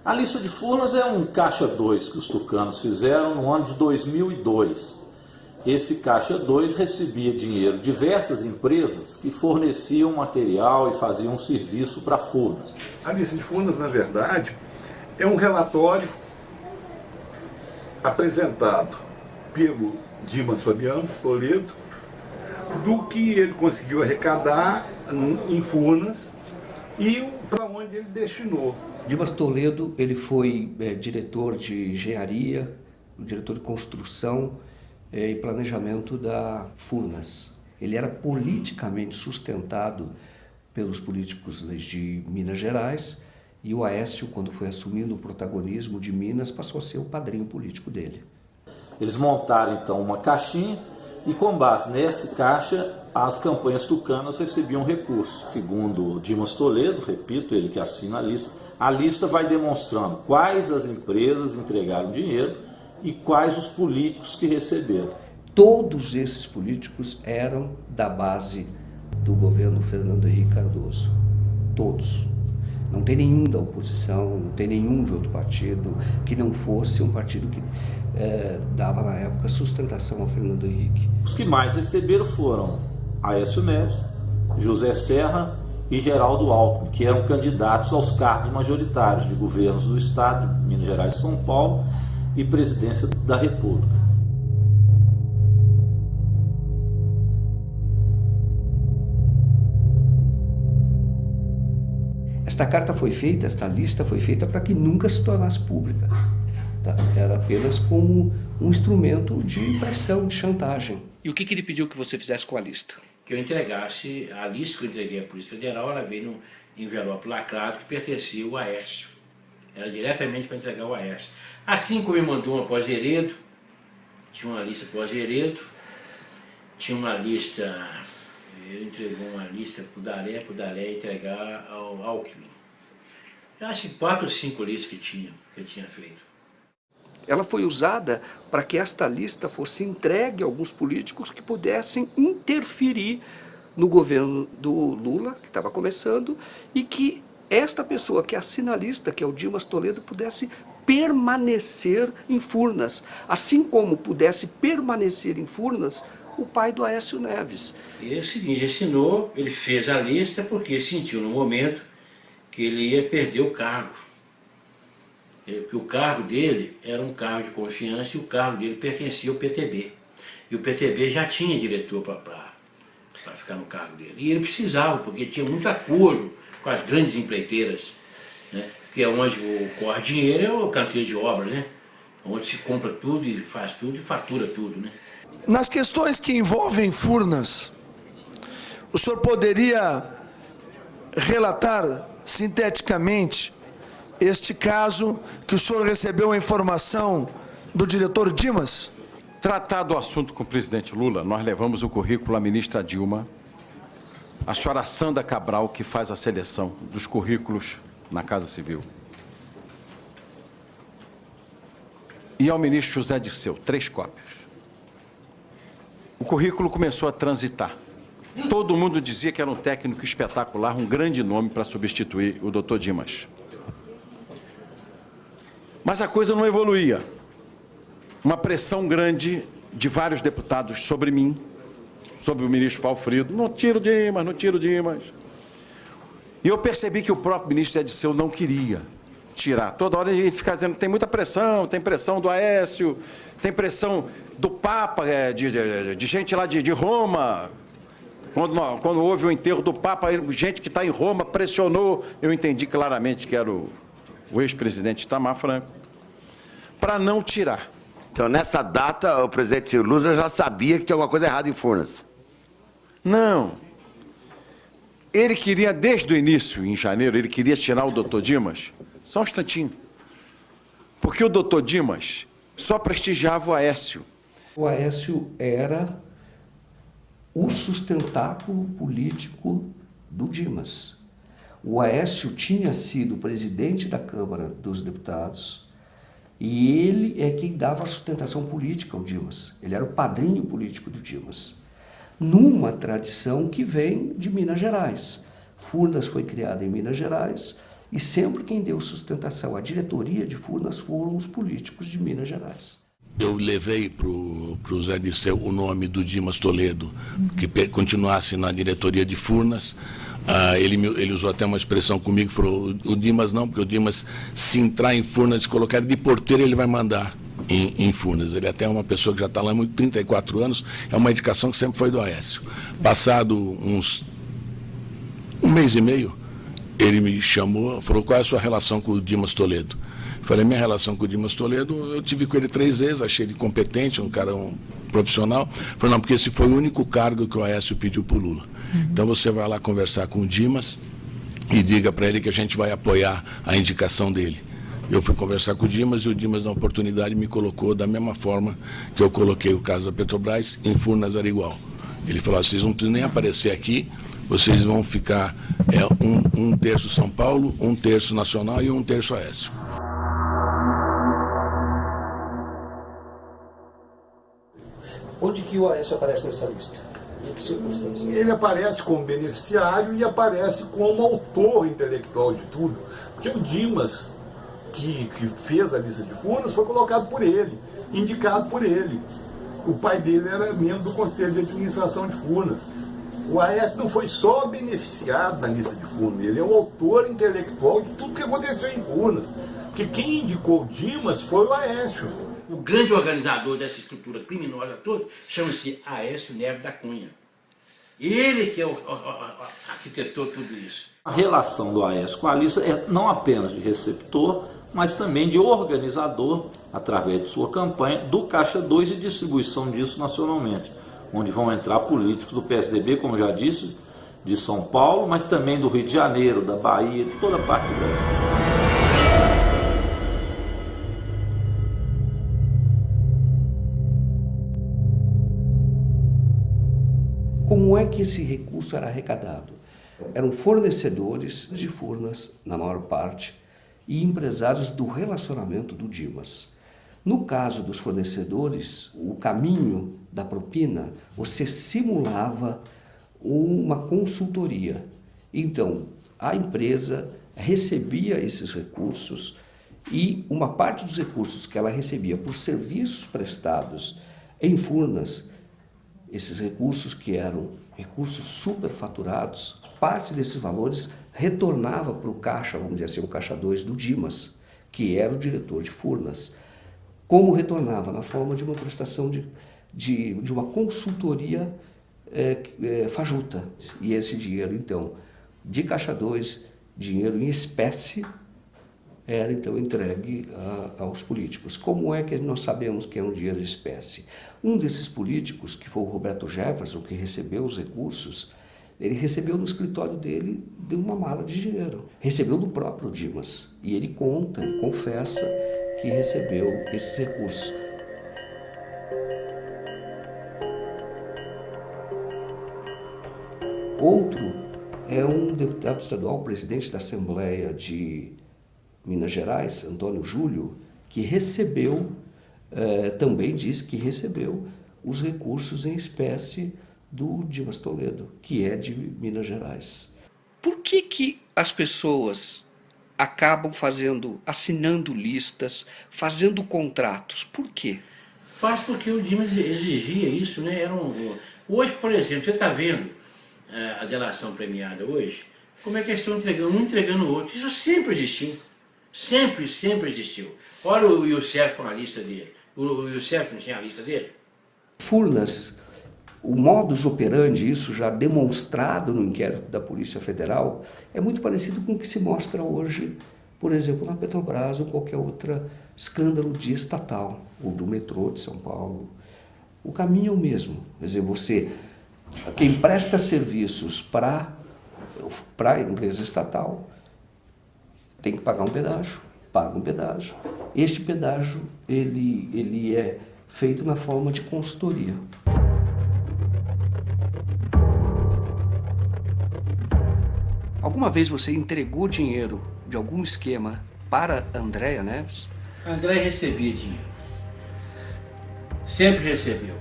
A lista de Furnas é um caixa 2 que os tucanos fizeram no ano de 2002. Esse caixa 2 recebia dinheiro de diversas empresas que forneciam material e faziam um serviço para Furnas. A lista de Furnas, na verdade, é um relatório apresentado pelo Dimas Fabiano Toledo do que ele conseguiu arrecadar em Furnas e para onde ele destinou. Dimas Toledo, ele foi diretor de engenharia, diretor de construção e planejamento da Furnas. Ele era politicamente sustentado pelos políticos de Minas Gerais e o Aécio, quando foi assumindo o protagonismo de Minas, passou a ser o padrinho político dele. Eles montaram então uma caixinha e com base nessa caixa as campanhas tucanas recebiam recursos. Segundo Dimas Toledo, repito, ele que assina a lista vai demonstrando quais as empresas entregaram dinheiro e quais os políticos que receberam. Todos esses políticos eram da base do governo Fernando Henrique Cardoso. Todos. Não tem nenhum da oposição, não tem nenhum de outro partido que não fosse um partido que dava na época sustentação ao Fernando Henrique. Os que mais receberam foram Aécio Neves, José Serra e Geraldo Alckmin, que eram candidatos aos cargos majoritários de governos do Estado, Minas Gerais e São Paulo, e presidência da República. Esta carta foi feita, esta lista foi feita para que nunca se tornasse pública. Tá? Era apenas como um instrumento de pressão, de chantagem. E o que ele pediu que você fizesse com a lista? Que eu entregasse a lista que eu entreguei à Polícia Federal, ela veio num envelope lacrado que pertencia ao Aécio. Era diretamente para entregar ao Aécio. Assim como me mandou uma pós-Heredo, tinha uma lista pós-Heredo, tinha uma lista, ele entregou uma lista para o Daré entregar ao Alckmin. Eu acho que 4 ou 5 listas que ele tinha feito. Ela foi usada para que esta lista fosse entregue a alguns políticos que pudessem interferir no governo do Lula, que estava começando, e que esta pessoa que assina a lista, que é o Dimas Toledo, pudesse permanecer em Furnas, assim como pudesse permanecer em Furnas o pai do Aécio Neves. E é o seguinte, assinou, ele fez a lista porque sentiu no momento que ele ia perder o cargo. Porque o cargo dele era um cargo de confiança e o cargo dele pertencia ao PTB. E o PTB já tinha diretor para ficar no cargo dele. E ele precisava, porque tinha muito acordo com as grandes empreiteiras, né? Que é onde corre dinheiro, é o canteiro de obras, né? Onde se compra tudo e faz tudo e fatura tudo, né? Nas questões que envolvem Furnas, o senhor poderia relatar sinteticamente este caso que o senhor recebeu a informação do diretor Dimas? Tratado o assunto com o presidente Lula, nós levamos o currículo à ministra Dilma, a senhora Sandra Cabral, que faz a seleção dos currículos na Casa Civil, e ao ministro José Dirceu, 3 cópias. O currículo começou a transitar. Todo mundo dizia que era um técnico espetacular, um grande nome para substituir o doutor Dimas. Mas a coisa não evoluía. Uma pressão grande de vários deputados sobre mim, sobre o ministro Valfrido. Não tira o Dimas, não tira o Dimas. E eu percebi que o próprio ministro Zé Dirceu não queria tirar. Toda hora a gente fica dizendo tem muita pressão, tem pressão do Aécio, tem pressão do Papa, de gente lá de Roma. Quando houve o enterro do Papa, gente que está em Roma pressionou. Eu entendi claramente que era o ex-presidente Itamar Franco, para não tirar. Então, nessa data, o presidente Lula já sabia que tinha alguma coisa errada em Furnas. Não. Ele queria, desde o início, em janeiro, ele queria tirar o doutor Dimas, só um instantinho, porque o doutor Dimas só prestigiava o Aécio. O Aécio era o sustentáculo político do Dimas. O Aécio tinha sido presidente da Câmara dos Deputados e ele é quem dava a sustentação política ao Dimas. Ele era o padrinho político do Dimas, numa tradição que vem de Minas Gerais. Furnas foi criada em Minas Gerais E sempre quem deu sustentação à diretoria de Furnas foram os políticos de Minas Gerais. Eu levei para o Zé Dirceu o nome do Dimas Toledo, que continuasse na diretoria de Furnas. Ele usou até uma expressão comigo, falou, o Dimas não, porque o Dimas, se entrar em Furnas e colocar ele de porteiro, ele vai mandar em Furnas. Ele até é uma pessoa que já está lá há 34 anos, é uma indicação que sempre foi do Aécio. Passado um mês e meio, ele me chamou, falou, qual é a sua relação com o Dimas Toledo? Falei, minha relação com o Dimas Toledo, eu tive com ele 3 vezes, achei ele competente, um cara profissional. Falei, não, porque esse foi o único cargo que o Aécio pediu para o Lula. Então você vai lá conversar com o Dimas e diga para ele que a gente vai apoiar a indicação dele. Eu fui conversar com o Dimas e o Dimas, na oportunidade, me colocou da mesma forma que eu coloquei o caso da Petrobras, em Furnas era igual. Ele falou, vocês não precisam nem aparecer aqui, vocês vão ficar um terço São Paulo, 1/3 Nacional e 1/3 Aécio. Onde que o Aécio aparece nessa lista? Em que circunstâncias? Ele aparece como beneficiário e aparece como autor intelectual de tudo. Porque o Dimas, que fez a lista de Furnas, foi colocado por ele, indicado por ele. O pai dele era membro do Conselho de Administração de Furnas. O Aécio não foi só beneficiado na lista de Furnas, ele é o autor intelectual de tudo que aconteceu em Furnas. Porque quem indicou o Dimas foi o Aécio. O grande organizador dessa estrutura criminosa toda chama-se Aécio Neves da Cunha. Ele que arquitetou tudo isso. A relação do Aécio com a lista é não apenas de receptor, mas também de organizador, através de sua campanha, do Caixa 2 e distribuição disso nacionalmente, onde vão entrar políticos do PSDB, como já disse, de São Paulo, mas também do Rio de Janeiro, da Bahia, de toda parte do Brasil. Como é que esse recurso era arrecadado? Eram fornecedores de Furnas, na maior parte, e empresários do relacionamento do Dimas. No caso dos fornecedores, o caminho da propina, você simulava uma consultoria. Então, a empresa recebia esses recursos e uma parte dos recursos que ela recebia por serviços prestados em Furnas, esses recursos que eram recursos superfaturados, parte desses valores retornava para o caixa, vamos dizer assim, o caixa 2 do Dimas, que era o diretor de Furnas. Como retornava? Na forma de uma prestação de uma consultoria fajuta. E esse dinheiro, então, de caixa 2, dinheiro em espécie, era então entregue aos políticos. Como é que nós sabemos que é um dinheiro de espécie? Um desses políticos, que foi o Roberto Jefferson, que recebeu os recursos, ele recebeu no escritório dele de uma mala de dinheiro. Recebeu do próprio Dimas. E ele conta, ele confessa que recebeu esses recursos. Outro é um deputado estadual, presidente da Assembleia de Minas Gerais, Antônio Júlio, que recebeu, também disse que recebeu os recursos em espécie do Dimas Toledo, que é de Minas Gerais. Por que as pessoas acabam assinando listas, fazendo contratos? Por quê? Faz porque o Dimas exigia isso, né? Hoje, por exemplo, você está vendo a delação premiada hoje, como é que eles estão entregando um entregando o outro. Isso sempre existiu. Sempre existiu. Olha o Youssef com a lista dele. O Youssef não tinha a lista dele? Furnas, o modus operandi, isso já demonstrado no inquérito da Polícia Federal, é muito parecido com o que se mostra hoje, por exemplo, na Petrobras ou qualquer outro escândalo de estatal, ou do metrô de São Paulo. O caminho é o mesmo. Quer dizer, quem presta serviços para a empresa estatal tem que pagar um pedágio, paga um pedágio. Este pedágio ele é feito na forma de consultoria. Alguma vez você entregou dinheiro de algum esquema para Andréa Neves? A Andréa recebia dinheiro. Sempre recebeu.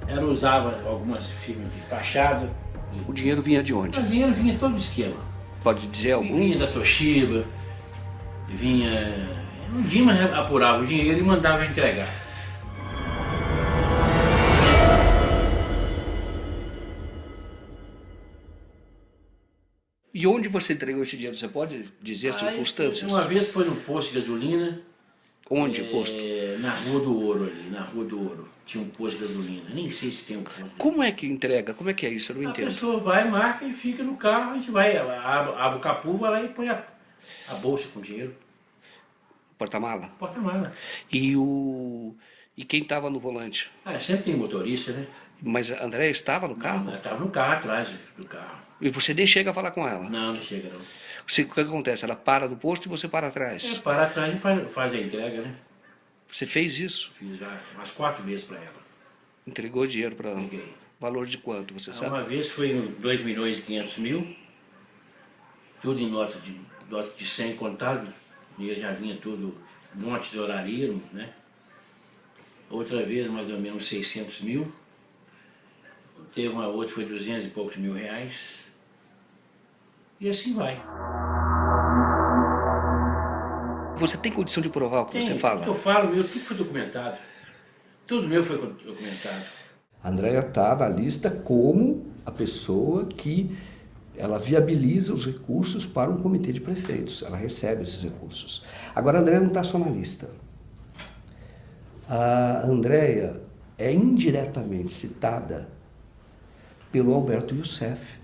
Ela usava algumas firmas de fachada. O dinheiro vinha de onde? O dinheiro vinha todo do esquema. Pode dizer algum? Vinha da Toshiba, vinha... O Dimas apurava o dinheiro e mandava entregar. E onde você entregou esse dinheiro? Você pode dizer as circunstâncias? Uma vez foi no posto de gasolina. Onde o posto? Na Rua do Ouro ali, na Rua do Ouro. Tinha um posto de gasolina, nem sei se tem um posto. Como é que entrega? Como é que é isso? Eu não entendo. A pessoa vai, marca e fica no carro, a gente vai, abre o capô, vai lá e põe a bolsa com dinheiro. Porta-mala? Porta-mala. E quem estava no volante? Sempre tem motorista, né? Mas a Andréia estava no carro? Ela estava no carro, atrás do carro. E você nem chega a falar com ela? Não, não chega não. O que acontece? Ela para no posto e você para atrás? Para atrás e faz a entrega, né? Você fez isso? Fiz já umas 4 vezes para ela. Entregou dinheiro para ela? Entreguei. Valor de quanto, você sabe? Uma vez foi 2.500.000, tudo em nota de 100 contado, e já vinha tudo, monte de horaria, né? Outra vez mais ou menos 600.000, teve uma outra que foi 200 e poucos mil reais, e assim vai. Você tem condição de provar o que você fala? O que eu falo, tudo foi documentado. Tudo meu foi documentado. A Andréia está na lista como a pessoa que ela viabiliza os recursos para um comitê de prefeitos. Ela recebe esses recursos. Agora, a Andréia não está só na lista. A Andréia é indiretamente citada pelo Alberto Youssef,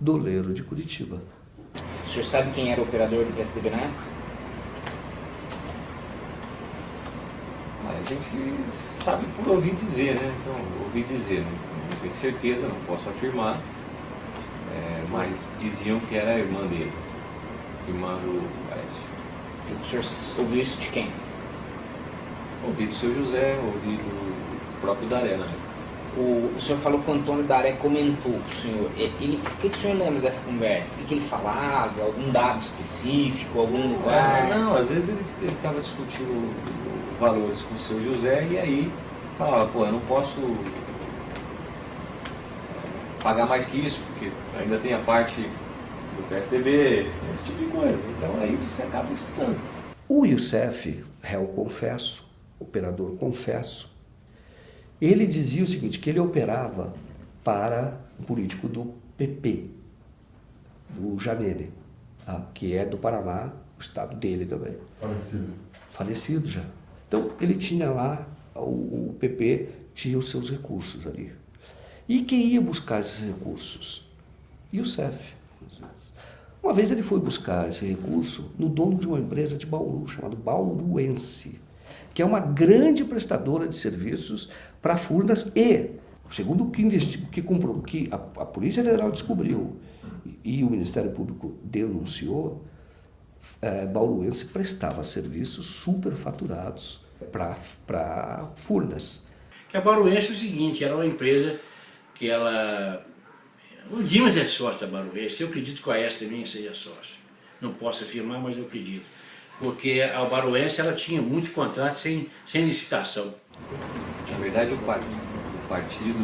doleiro de Curitiba. O senhor sabe quem era o operador do PSDB na época? A gente sabe por ouvir dizer, né? Então, ouvir dizer, não tenho certeza, não posso afirmar, mas diziam que era a irmã dele, irmã do Aécio. O senhor ouviu isso de quem? Ouvi do seu José, ouvi do próprio Daré na época. O senhor falou que o Antônio Daré comentou com o senhor. O que o senhor lembra dessa conversa? O que ele falava? Algum dado específico? Algum lugar? Não, às vezes ele estava discutindo valores com o seu José e aí falava, pô, eu não posso pagar mais que isso, porque ainda tem a parte do PSDB, esse tipo de coisa. Então aí você acaba escutando. O Youssef, réu confesso, operador confesso, ele dizia o seguinte, que ele operava para um político do PP, do Janene, que é do Paraná, o estado dele também. Falecido já. Então, ele tinha lá, o PP tinha os seus recursos ali. E quem ia buscar esses recursos? Youssef. Uma vez ele foi buscar esse recurso no dono de uma empresa de Bauru, chamada Bauruense, que é uma grande prestadora de serviços para Furnas e, segundo o que a Polícia Federal descobriu e o Ministério Público denunciou, Bauruense prestava serviços superfaturados para Furnas. A Bauruense é o seguinte, era uma empresa que ela... O Dimas é sócio da Bauruense, eu acredito que o Aécio também seja sócio. Não posso afirmar, mas eu acredito. Porque a Bauruense ela tinha muitos contratos sem licitação. Na verdade, o partido